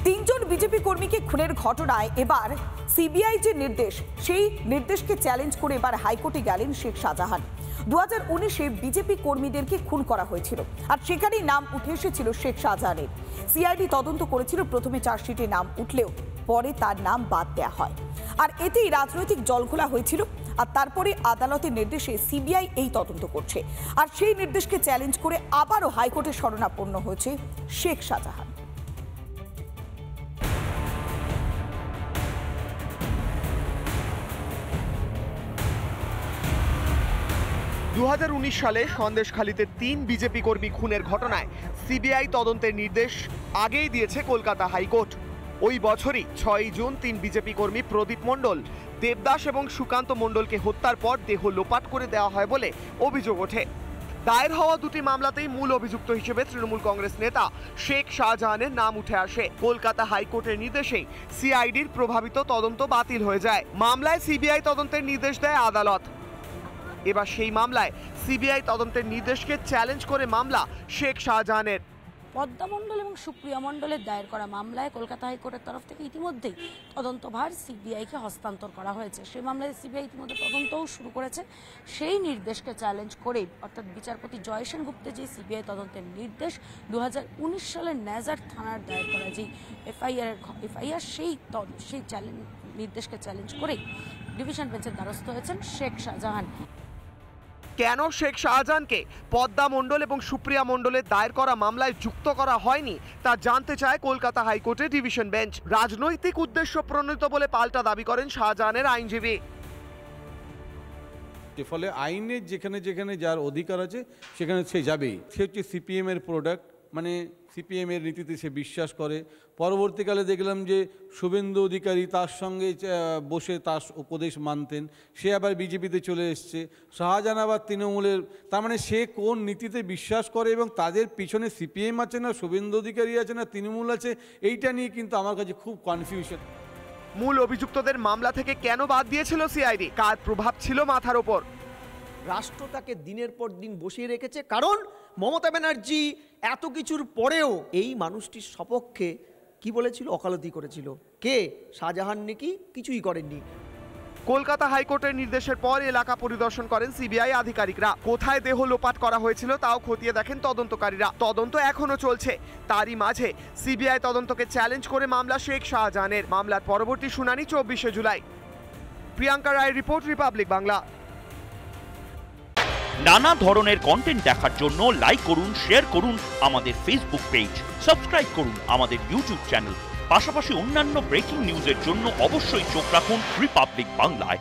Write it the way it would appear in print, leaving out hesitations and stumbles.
তিনজন বিজেপি কর্মীকে খুনের ঘটনায় এবার সিবিআই যে নির্দেশ, সেই নির্দেশকে চ্যালেঞ্জ করে এবার হাইকোর্টে গেলেন শেখ শাহজাহান। 2019-এ বিজেপি কর্মীদেরকে খুন করা হয়েছিল, আর সেখানেই নাম উঠে এসেছিল শেখ শাহজাহানের। সিআইডি তদন্ত করেছিল, প্রথমে চার্জশিটে নাম উঠলেও পরে তার নাম বাদ দেওয়া হয়, আর এতেই রাজনৈতিক জলঘোলা হয়েছিল। আর তারপরে আদালতের নির্দেশে সিবিআই এই তদন্ত করছে, আর সেই নির্দেশকে চ্যালেঞ্জ করে আবারও হাইকোর্টে শরণাপন্ন হয়েছে শেখ শাহজাহান। 2019 সালে সন্দেশখালীতে 3 বিজেপি কর্মী খুনের ঘটনায় সিবিআই তদন্তের নির্দেশ আগেই দিয়েছে কলকাতা হাইকোর্ট। ওই বছরই 6 জুন 3 বিজেপি কর্মী প্রদীপ মণ্ডল, দেবদাস এবং সুকান্ত মণ্ডলকে হত্যার পর দেহ লোপাট করে দেওয়া হয় বলে অভিযোগ ওঠে। দায়ের হওয়া দুটি মামলাতেই মূল অভিযুক্ত হিসেবে তৃণমূল কংগ্রেস নেতা শেখ শাহজাহানের নাম উঠে আসে। কলকাতা হাইকোর্টের নির্দেশেই সিআইডির প্রভাবিত তদন্ত বাতিল হয়ে যায়। মামলায় সিবিআই তদন্তের নির্দেশ দেয় আদালত। এবার সেই মামলায় সিবিআই তদন্তের নির্দেশকে চ্যালেঞ্জ করে মামলা শেখ শাহজাহানের। পদ্মা মণ্ডল এবং সুপ্রিয়া মণ্ডলের দায়ের করা মামলায় কলকাতা হাইকোর্টের তরফ থেকে ইতিমধ্যেই তদন্তভার সিবিআইকে হস্তান্তর করা হয়েছে। সেই মামলায় সিবিআই ইতিমধ্যে তদন্তও শুরু করেছে। সেই নির্দেশকে চ্যালেঞ্জ করে, অর্থাৎ বিচারপতি জয় সেনগুপ্তের যে সিবিআই তদন্তের নির্দেশ 2019 সালের ন্যাজার থানার দায়ের করা যে এফআইআর সেই নির্দেশকে চ্যালেঞ্জ করে ডিভিশন বেঞ্চের দ্বারস্থ হয়েছেন শেখ শাহজাহান। কেন শেখ শাহজাহানকে পদ্মা মণ্ডল এবং সুপ্রিয়া মণ্ডলের দায়ের করা মামলায় যুক্ত করা হয়নি তা জানতে চায় কলকাতা হাইকোর্টের ডিভিশন বেঞ্চ। রাজনৈতিক উদ্দেশ্য প্রণীত বলে পাল্টা দাবি করেন শাহজাহানের আইনজীবী। ফলে আইনের যেখানে যেখানে যার অধিকার আছে সেখানে সে যাবেই। সে হচ্ছে সিপিএম এর প্রোডাক্ট, মানে সিপিএম এর নীতিতে সে বিশ্বাস করে। পরবর্তীকালে দেখলাম যে শুভেন্দু অধিকারী তার সঙ্গে বসে তার উপদেশ মানতেন, সে আবার বিজেপিতে চলে এসছে। শাহজাহান আবার তৃণমূলের, তার মানে সে কোন নীতিতে বিশ্বাস করে এবং তাদের পিছনে সিপিএম আছে না শুভেন্দু অধিকারী আছে না তৃণমূল আছে, এইটা নিয়ে কিন্তু আমার কাছে খুব কনফিউশন। মূল অভিযুক্তদের মামলা থেকে কেন বাদ দিয়েছিল সিআইডি? কার প্রভাব ছিল মাথার ওপর? রাষ্ট্র তাকে দিনের পর দিন বসিয়ে রেখেছে, কারণ মমতা ব্যানার্জি এত কিছুর পরেও এই মানুষটির সপক্ষে কি বলেছিল, ওকালতি করেছিল। কে? শাহজাহান নাকি কিছুই করেননি। কলকাতা হাইকোর্টের নির্দেশের পর এলাকা পরিদর্শন করেন সিবিআই আধিকারিকরা। কোথায় দেহ লোপাট করা হয়েছিল তাও খতিয়ে দেখেন তদন্তকারীরা। তদন্ত এখনো চলছে। তারই মাঝে সিবিআই তদন্তকে চ্যালেঞ্জ করে মামলা শেখ শাহজাহানের। মামলার পরবর্তী শুনানি 24শে জুলাই। প্রিয়াঙ্কা রায় রিপোর্ট, রিপাবলিক বাংলা। নানা ধরনের কন্টেন্ট দেখার জন্য লাইক করুন, শেয়ার করুন আমাদের ফেসবুক পেজ, সাবস্ক্রাইব করুন আমাদের ইউটিউব চ্যানেল। পাশাপাশি অন্যান্য ব্রেকিং নিউজের জন্য অবশ্যই চোখ রাখুন রিপাবলিক বাংলায়।